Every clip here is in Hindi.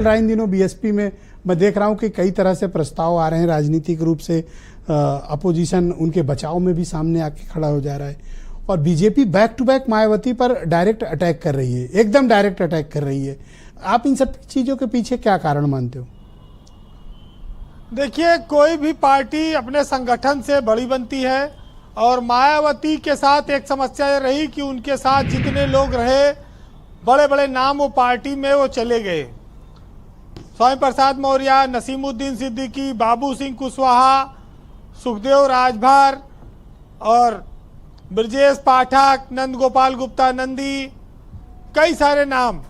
रहा इन दिनों बीएसपी में मैं देख रहा हूं कि कई तरह से प्रस्ताव आ रहे हैं राजनीतिक रूप से। अपोजिशन उनके बचाव में भी सामने आके खड़ा हो जा रहा है और BJP back to back Mayawati पर डायरेक्ट अटैक कर रही है, एकदम डायरेक्ट अटैक कर रही है। आप इन सब चीजों के पीछे क्या कारण मानते हो? देखिए, कोई भी पार्टी अपने संगठन से बड़ी बनती है और मायावती के साथ एक समस्या ये रही कि उनके साथ जितने लोग रहे, बड़े बड़े नाम वो पार्टी में वो चले गए। स्वामी प्रसाद मौर्य, नसीमुद्दीन सिद्दीकी, बाबू सिंह कुशवाहा, सुखदेव राजभर और ब्रजेश पाठक, नंद गोपाल गुप्ता नंदी, कई सारे नाम,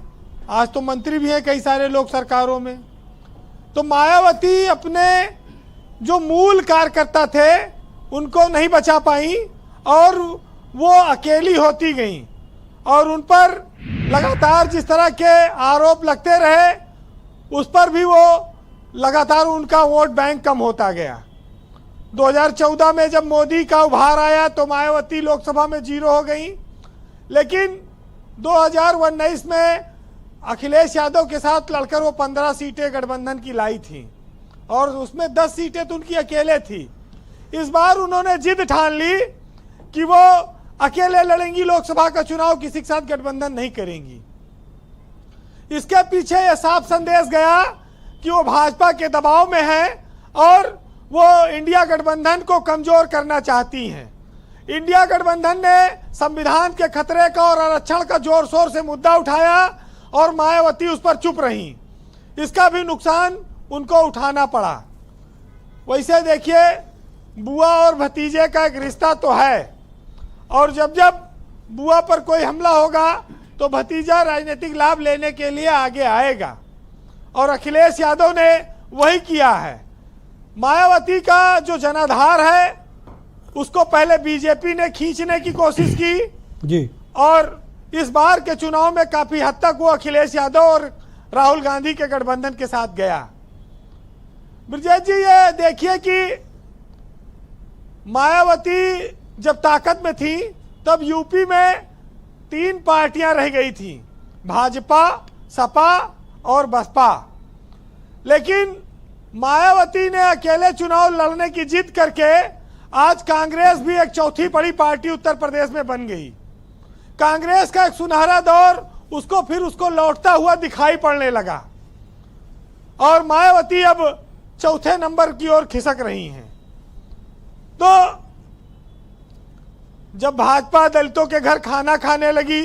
आज तो मंत्री भी हैं कई सारे लोग सरकारों में। तो मायावती अपने जो मूल कार्यकर्ता थे उनको नहीं बचा पाई और वो अकेली होती गई और उन पर लगातार जिस तरह के आरोप लगते रहे उस पर भी वो लगातार उनका वोट बैंक कम होता गया। 2014 में जब मोदी का उभार आया तो मायावती लोकसभा में 0 हो गई, लेकिन 2019 में अखिलेश यादव के साथ लड़कर वो 15 सीटें गठबंधन की लाई थी और उसमें 10 सीटें तो उनकी अकेले थी। इस बार उन्होंने जिद ठान ली कि वो अकेले लड़ेंगी लोकसभा का चुनाव, किसी के साथ गठबंधन नहीं करेंगी। इसके पीछे यह साफ संदेश गया कि वो भाजपा के दबाव में है और वो इंडिया गठबंधन को कमजोर करना चाहती हैं। इंडिया गठबंधन ने संविधान के खतरे का और आरक्षण का जोर शोर से मुद्दा उठाया और मायावती उस पर चुप रही। इसका भी नुकसान उनको उठाना पड़ा। वैसे देखिए, बुआ और भतीजे का एक रिश्ता तो है और जब जब बुआ पर कोई हमला होगा तो भतीजा राजनीतिक लाभ लेने के लिए आगे आएगा और अखिलेश यादव ने वही किया है। मायावती का जो जनाधार है उसको पहले बीजेपी ने खींचने की कोशिश की जी, और इस बार के चुनाव में काफी हद तक वो अखिलेश यादव और राहुल गांधी के गठबंधन के साथ गया। ब्रजेश जी, ये देखिए कि मायावती जब ताकत में थी तब यूपी में 3 पार्टियां रह गई थी, भाजपा, सपा और बसपा। लेकिन मायावती ने अकेले चुनाव लड़ने की जिद करके आज कांग्रेस भी एक चौथी बड़ी पार्टी उत्तर प्रदेश में बन गई। कांग्रेस का एक सुनहरा दौर उसको लौटता हुआ दिखाई पड़ने लगा और मायावती अब चौथे नंबर की ओर खिसक रही हैं। तो जब भाजपा दलितों के घर खाना खाने लगी,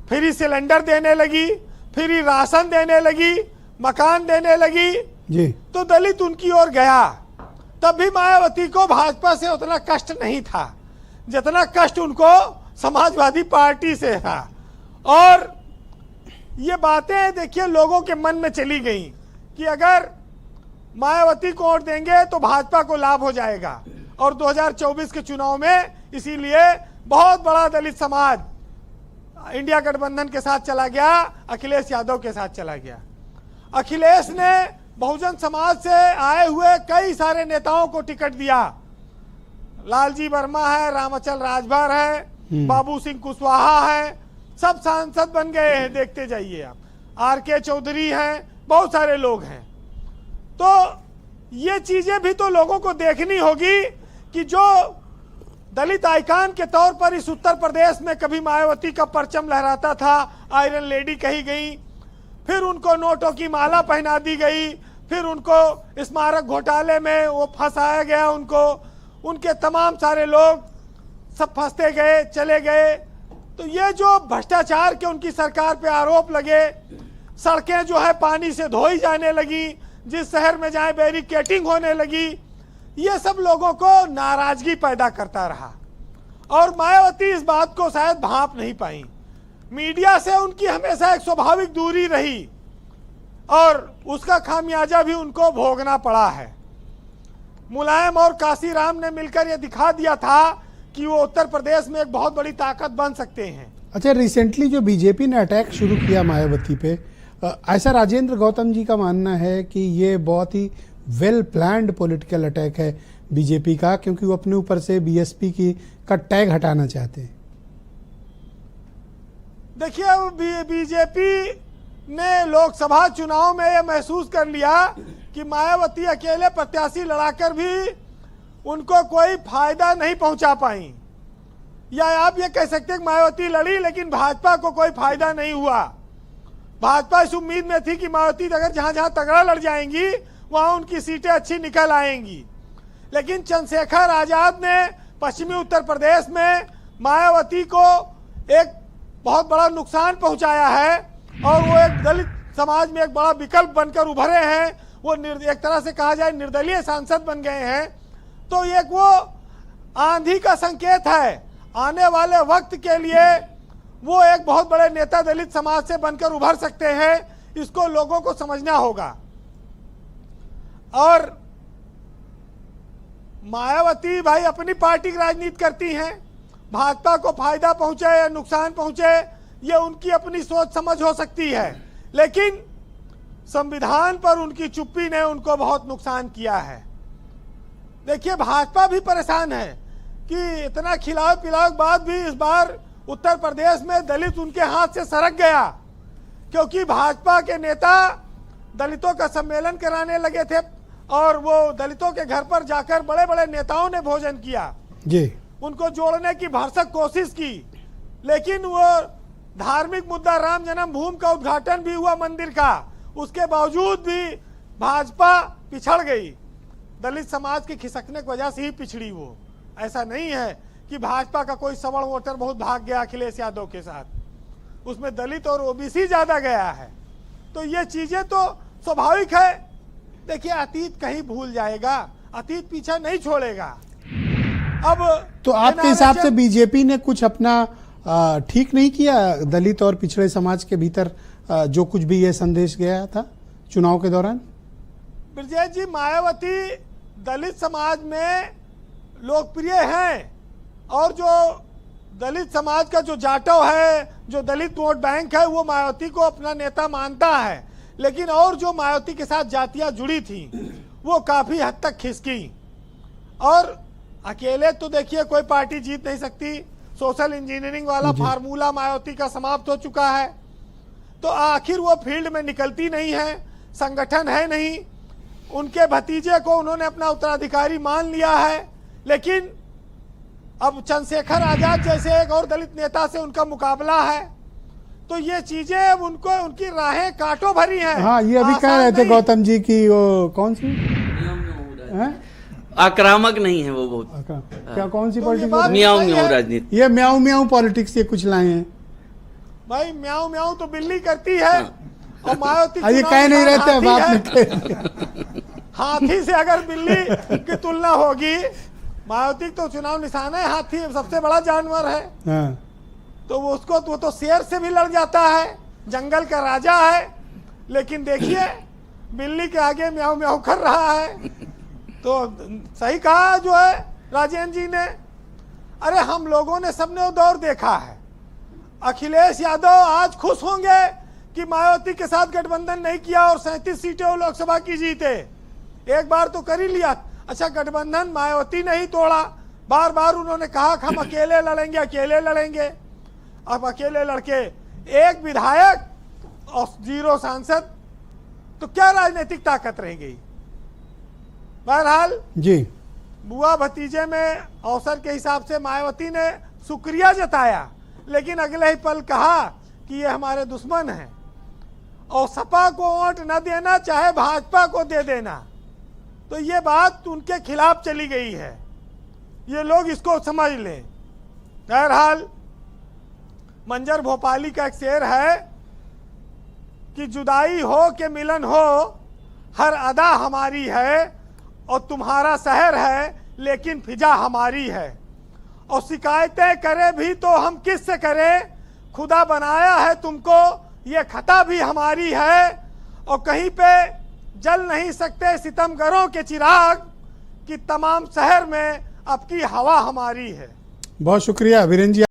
फ्री सिलेंडर देने लगी, फ्री राशन देने लगी, मकान देने लगी जी, तो दलित उनकी ओर गया। तब भी मायावती को भाजपा से उतना कष्ट नहीं था जितना कष्ट उनको समाजवादी पार्टी से था। और ये बातें देखिए लोगों के मन में चली गई कि अगर मायावती को वोट देंगे तो भाजपा को लाभ हो जाएगा और 2024 के चुनाव में इसीलिए बहुत बड़ा दलित समाज इंडिया गठबंधन के साथ चला गया, अखिलेश यादव के साथ चला गया। अखिलेश ने बहुजन समाज से आए हुए कई सारे नेताओं को टिकट दिया। लालजी वर्मा है, रामचल राजभर है, बाबू सिंह कुशवाहा है, सब सांसद बन गए हैं, देखते जाइए आप। आर.के. चौधरी हैं, बहुत सारे लोग हैं। तो ये चीजें भी तो लोगों को देखनी होगी कि जो दलित आइकान के तौर पर इस उत्तर प्रदेश में कभी मायावती का परचम लहराता था, आयरन लेडी कही गई, फिर उनको नोटों की माला पहना दी गई, फिर उनको स्मारक घोटाले में वो फंसाया गया, उनके तमाम सारे लोग सब फंसते गए, चले गए। तो ये जो भ्रष्टाचार के उनकी सरकार पे आरोप लगे, सड़कें जो है पानी से धोई जाने लगी, जिस शहर में जाए बैरिकेटिंग होने लगी, ये सब लोगों को नाराजगी पैदा करता रहा और मायावती इस बात को शायद भांप नहीं पाई। मीडिया से उनकी हमेशा एक स्वाभाविक दूरी रही और उसका खामियाजा भी उनको भोगना पड़ा है। मुलायम और काशीराम ने मिलकर यह दिखा दिया था कि वो उत्तर प्रदेश में एक बहुत बड़ी ताकत बन सकते हैं। अच्छा, रिसेंटली जो बीजेपी ने अटैक शुरू किया मायावती पे, ऐसा राजेंद्र गौतम जी का मानना है कि ये बहुत ही वेल प्लान्ड पॉलिटिकल अटैक है बीजेपी का, क्योंकि वो अपने ऊपर से बीएसपी का टैग हटाना चाहते हैं। देखिए, बीजेपी ने लोकसभा चुनाव में यह महसूस कर लिया कि मायावती अकेले प्रत्याशी लड़ाकर भी उनको कोई फायदा नहीं पहुंचा पाई, या आप ये कह सकते हैं कि मायावती लड़ी लेकिन भाजपा को कोई फायदा नहीं हुआ। भाजपा इस उम्मीद में थी कि मायावती अगर जहां जहां तगड़ा लड़ जाएंगी वहां उनकी सीटें अच्छी निकल आएंगी, लेकिन चंद्रशेखर आजाद ने पश्चिमी उत्तर प्रदेश में मायावती को एक बहुत बड़ा नुकसान पहुंचाया है और वो एक दलित समाज में एक बड़ा विकल्प बनकर उभरे हैं। वो एक तरह से कहा जाए निर्दलीय सांसद बन गए हैं। तो एक वो आंधी का संकेत है, आने वाले वक्त के लिए वो एक बहुत बड़े नेता दलित समाज से बनकर उभर सकते हैं। इसको लोगों को समझना होगा। और मायावती भाई अपनी पार्टी की राजनीति करती हैं, भाजपा को फायदा पहुंचे या नुकसान पहुंचे ये उनकी अपनी सोच समझ हो सकती है, लेकिन संविधान पर उनकी चुप्पी ने उनको बहुत नुकसान किया है। देखिए भाजपा भी परेशान है कि इतना खिलाओ पिलाओ के बाद भी इस बार उत्तर प्रदेश में दलित उनके हाथ से सरक गया, क्योंकि भाजपा के नेता दलितों का सम्मेलन कराने लगे थे और वो दलितों के घर पर जाकर बड़े बड़े नेताओं ने भोजन किया जी, उनको जोड़ने की भरसक कोशिश की, लेकिन वो धार्मिक मुद्दा राम जन्मभूमि का उद्घाटन भी हुआ मंदिर का, उसके बावजूद भी भाजपा पिछड़ गई। दलित समाज के खिसकने की वजह से ही पिछड़ी वो, ऐसा नहीं है कि भाजपा का कोई सवर्ण वोटर बहुत भाग गया अखिलेश यादव के साथ, उसमें दलित और ओबीसी ज्यादा गया है। तो ये चीजें तो स्वाभाविक है। देखिए अतीत कहीं भूल जाएगा, अतीत पीछा नहीं छोड़ेगा। अब तो आपके हिसाब से बीजेपी ने कुछ अपना ठीक नहीं किया दलित और पिछड़े समाज के भीतर, जो कुछ भी ये संदेश गया था चुनाव के दौरान? ब्रजेश जी, मायावती दलित समाज में लोकप्रिय हैं और जो दलित समाज का जो जाटव है, जो दलित वोट बैंक है, वो मायावती को अपना नेता मानता है, लेकिन और जो मायावती के साथ जातियां जुड़ी थी वो काफी हद तक खिसकी। और अकेले तो देखिए कोई पार्टी जीत नहीं सकती, सोशल इंजीनियरिंग वाला फार्मूला मायावती का समाप्त हो चुका है। तो आखिर वो फील्ड में निकलती नहीं है, संगठन है नहीं, उनके भतीजे को उन्होंने अपना उत्तराधिकारी मान लिया है, लेकिन अब चंद्रशेखर आजाद जैसे एक और दलित नेता से उनका मुकाबला है। तो ये चीजें अब उनको उनकी राहें कांटों भरी हैं। हाँ, ये अभी कह रहे थे गौतम जी की वो कौन सी आक्रामक नहीं है वो बहुत। क्या कौन सी तो पॉलिटिक्स? म्याऊं म्याऊं राजनीति, ये म्याऊं म्याऊं पॉलिटिक्स ये कुछ लाए हैं भाई। म्याऊं म्याऊं तो बिल्ली करती है और मायावती ये कह नहीं रहते अब आपने। हाथी से अगर बिल्ली की तुलना होगी, मायावती तो चुनाव निशाना है, हाथी सबसे बड़ा जानवर है। हाँ। तो वो उसको वो तो शेर से भी लड़ जाता है, जंगल का राजा है, लेकिन देखिए बिल्ली के आगे म्याऊं म्याऊं कर रहा है। तो सही कहा जो है राजेंद्र जी ने। अरे हम लोगों ने सबने वो दौर देखा है। अखिलेश यादव आज खुश होंगे कि मायावती के साथ गठबंधन नहीं किया और 37 सीटें वो लोकसभा की जीते। एक बार तो कर ही लिया। अच्छा, गठबंधन मायावती ने ही तोड़ा, बार बार उन्होंने कहा कि हम अकेले लड़ेंगे, अकेले लड़ेंगे। अब अकेले लड़के एक विधायक और 0 सांसद, तो क्या राजनीतिक ताकत रह गई? बहरहाल जी, बुआ भतीजे में अवसर के हिसाब से मायावती ने शुक्रिया जताया, लेकिन अगले ही पल कहा कि ये हमारे दुश्मन हैं और सपा को वोट न देना चाहे भाजपा को दे देना। तो ये बात उनके खिलाफ चली गई है, ये लोग इसको समझ लें। बहरहाल मंजर भोपाली का एक शेर है कि जुदाई हो के मिलन हो, हर अदा हमारी है और तुम्हारा शहर है लेकिन फिजा हमारी है। और शिकायतें करे भी तो हम किस से करें, खुदा बनाया है तुमको ये खता भी हमारी है। और कहीं पे जल नहीं सकते सितमगरों के चिराग, कि तमाम शहर में अब की हवा हमारी है। बहुत शुक्रिया वीरेंद्र जी।